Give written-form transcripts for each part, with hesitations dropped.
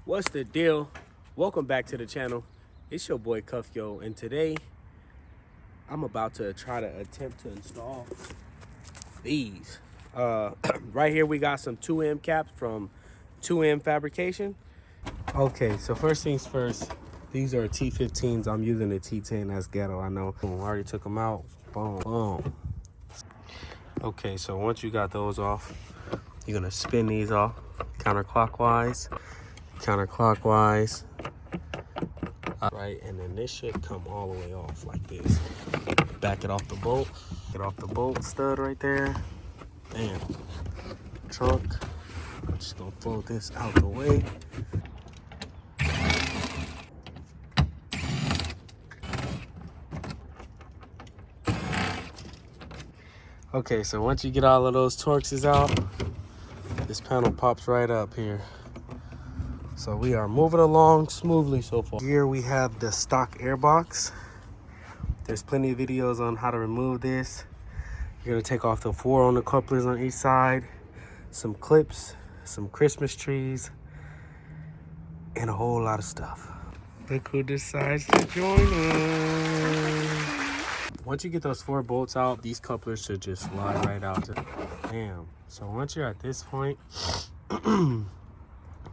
What's the deal? Welcome back to the channel. It's your boy Cuffyo, and today I'm about to try to attempt to install these. Right here we got some 2M caps from 2M Fabrication. Okay, so first things first, these are T15s. I'm using the T10. That's ghetto, I know. I already took them out. Boom, boom. Okay, so once you got those off, you're gonna spin these off counterclockwise, right, and then this should come all the way off like this. Back it off the bolt, get off the bolt stud right there. Bam. Trunk. I'm just gonna fold this out the way. Okay, so once you get all of those Torxes out, this panel pops right up here. So we are moving along smoothly so far. Here we have the stock airbox. There's plenty of videos on how to remove this. You're gonna take off the 4 on the couplers on each side, some clips, some Christmas trees, and a whole lot of stuff. Look who decides to join us. Once you get those 4 bolts out, these couplers should just slide right out. Damn. So once you're at this point,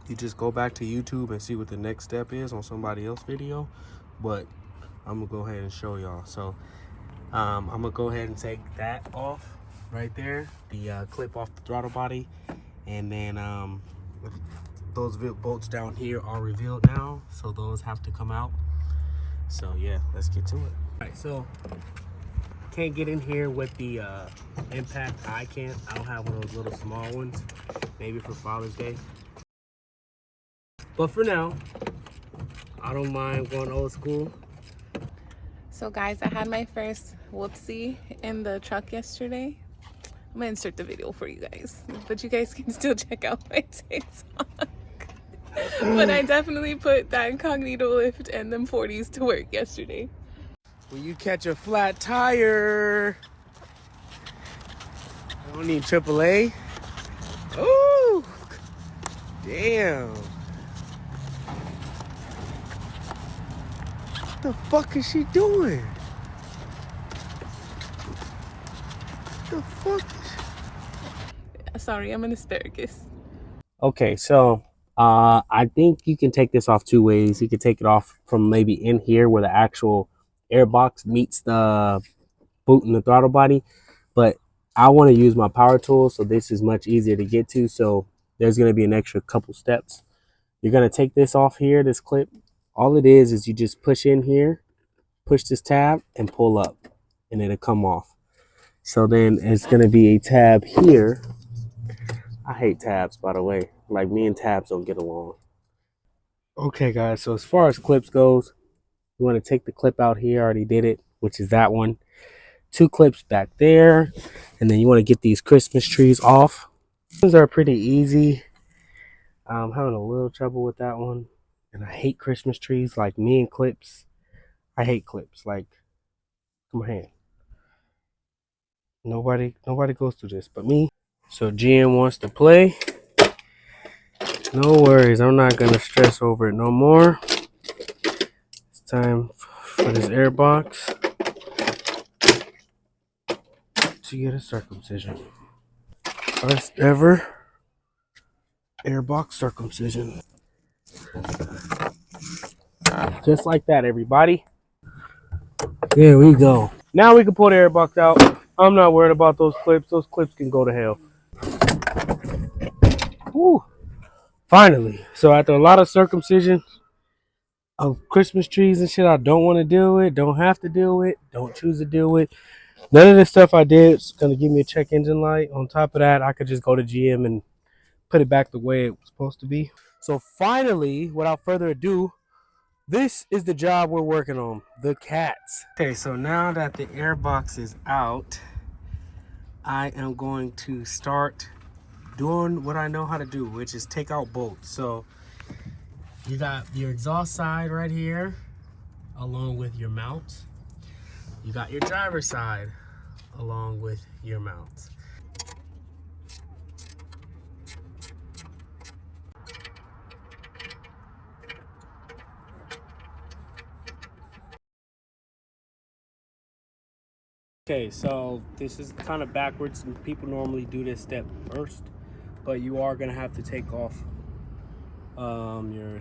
you just go back to YouTube and see what the next step is on somebody else's video. But I'm gonna go ahead and show y'all. So I'm gonna go ahead and take that off right there, the clip off the throttle body, and then those bolts down here are revealed now, so those have to come out. So yeah, let's get to it. All right, so can't get in here with the impact. I can't. I'll have one of those little small ones, maybe for Father's Day. But for now, I don't mind going old school. So guys, I had my first whoopsie in the truck yesterday. I'm gonna insert the video for you guys, but you guys can still check out my TikTok. But I definitely put that incognito lift and them 40s to work yesterday. When you catch a flat tire, I don't need AAA. Ooh, damn. What the fuck is she doing? What the fuck? Sorry, I'm an asparagus. Okay, so I think you can take this off 2 ways. You can take it off from maybe in here where the actual airbox meets the boot and the throttle body, but I want to use my power tool, so this is much easier to get to. So there's going to be an extra couple steps. You're going to take this off here, this clip. All it is you just push in here, push this tab, and pull up, and it'll come off. So then it's going to be a tab here. I hate tabs, by the way. Like, me and tabs don't get along. Okay, guys, so as far as clips goes, you want to take the clip out here. I already did it, which is that one. 2 clips back there, and then you want to get these Christmas trees off. These are pretty easy. I'm having a little trouble with that one, and I hate Christmas trees. Like, me and clips, I hate clips. Like, come on, hand. Nobody goes through this but me. So GM wants to play. No worries, I'm not gonna stress over it no more. It's time for this airbox to get a circumcision. First ever airbox circumcision. Just like that, everybody. There we go. Now we can pull the airbox out. I'm not worried about those clips. Those clips can go to hell. Woo. Finally. So after a lot of circumcision of Christmas trees and shit I don't want to deal with, don't have to deal with, don't choose to deal with. None of this stuff I did is going to give me a check engine light. On top of that, I could just go to GM and put it back the way it was supposed to be. So finally, without further ado, this is the job we're working on, the cats. Okay, so now that the airbox is out, I am going to start doing what I know how to do, which is take out bolts. So you got your exhaust side right here, along with your mount. You got your driver's side, along with your mount. Okay, so this is kind of backwards. People normally do this step first, but you are gonna have to take off your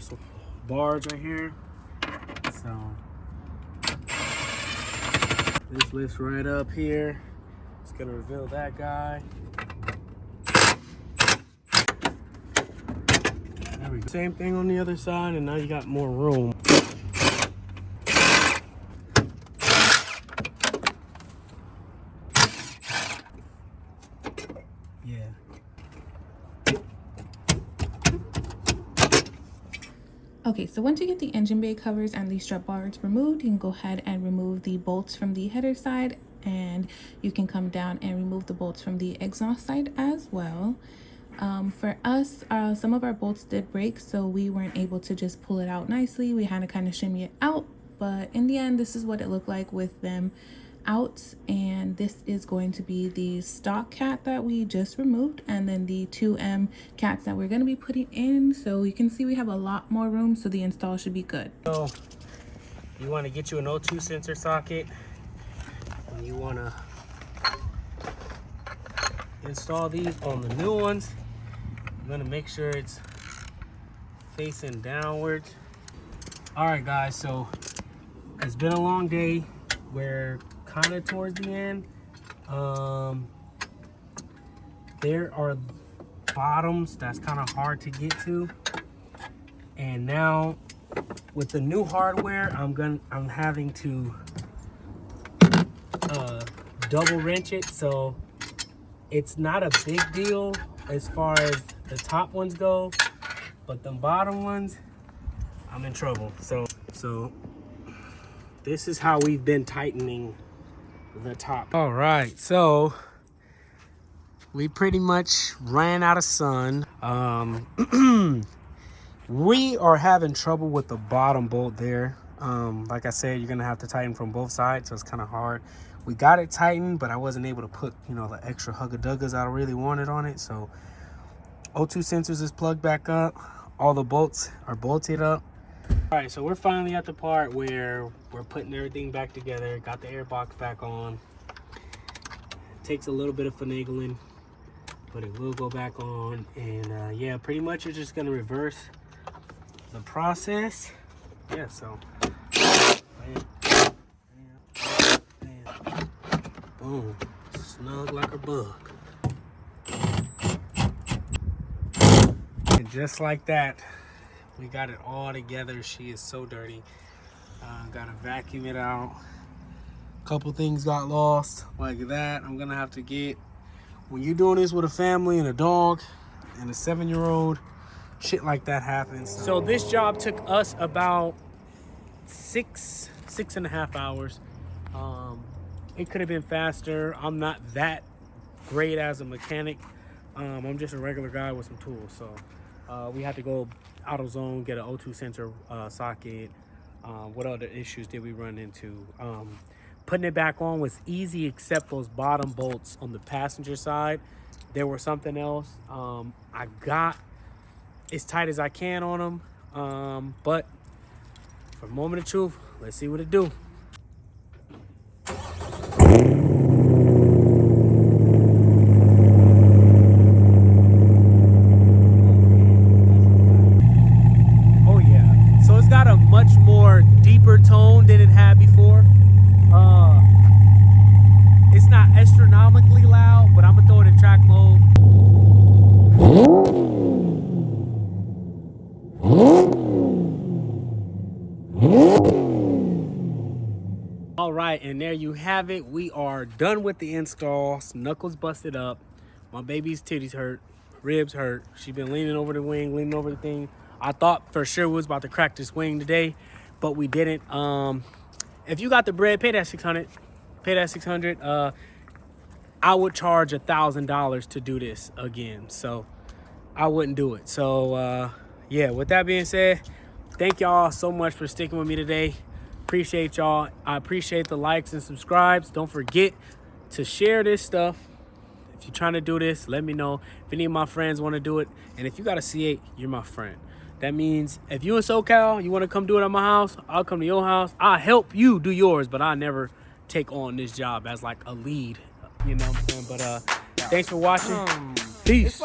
bars right here. So this lifts right up here. It's gonna reveal that guy. There we go. Same thing on the other side, and now you got more room. Yeah. Okay, so once you get the engine bay covers and the strut bars removed, you can go ahead and remove the bolts from the header side, and you can come down and remove the bolts from the exhaust side as well. For us, some of our bolts did break, so we weren't able to just pull it out nicely. We had to kind of shimmy it out, but in the end, this is what it looked like with them out. And this is going to be the stock cat that we just removed, and then the 2M cats that we're going to be putting in. So you can see we have a lot more room, so the install should be good. So you want to get you an O2 sensor socket, and you want to install these on the new ones. I'm going to make sure it's facing downwards. All right, guys, so it's been a long day. We're kind of towards the end. There are bottoms that's kind of hard to get to, and now with the new hardware, I'm having to double wrench it, so it's not a big deal as far as the top ones go, but the bottom ones, I'm in trouble. So this is how we've been tightening the top. All right, so we pretty much ran out of sun. We are having trouble with the bottom bolt there. Like I said, you're gonna have to tighten from both sides, so it's kind of hard. We got it tightened, but I wasn't able to put, you know, the extra hugga-duggas I really wanted on it. So O2 sensors is plugged back up. All the bolts are bolted up. All right, so we're finally at the part where we're putting everything back together. Got the airbox back on. It takes a little bit of finagling, but it will go back on. And yeah, pretty much you're just gonna reverse the process. Yeah, so boom, snug like a bug. And just like that, we got it all together. She is so dirty. Gotta vacuum it out. Couple things got lost like that. I'm gonna have to get, when you're doing this with a family and a dog and a 7-year-old, shit like that happens. So this job took us about six and a half hours. It could have been faster. I'm not that great as a mechanic. I'm just a regular guy with some tools. So we had to go AutoZone, get an O2 sensor socket. What other issues did we run into? Putting it back on was easy, except those bottom bolts on the passenger side. There was something else. I got as tight as I can on them, but for a moment of truth, let's see what it do. Oh yeah, so it's got a much more deeper tone than it had before. It's not astronomically loud, but I'm gonna throw it in track mode. All right, and there you have it. We are done with the installs. Knuckles busted up. My baby's titties hurt. Ribs hurt. She been leaning over the wing, leaning over the thing. I thought for sure we was about to crack this wing today, but we didn't. If you got the bread, pay that $600. Pay that $600. I would charge $1,000 to do this again, so I wouldn't do it. So yeah, with that being said, thank y'all so much for sticking with me today. Appreciate y'all. I appreciate the likes and subscribes. Don't forget to share this stuff. If you're trying to do this, let me know. If any of my friends want to do it, and if you got a C8, you're my friend. That means if you in SoCal, you want to come do it at my house, I'll come to your house. I'll help you do yours, but I'll never take on this job as like a lead. You know what I'm saying? But thanks for watching. Peace.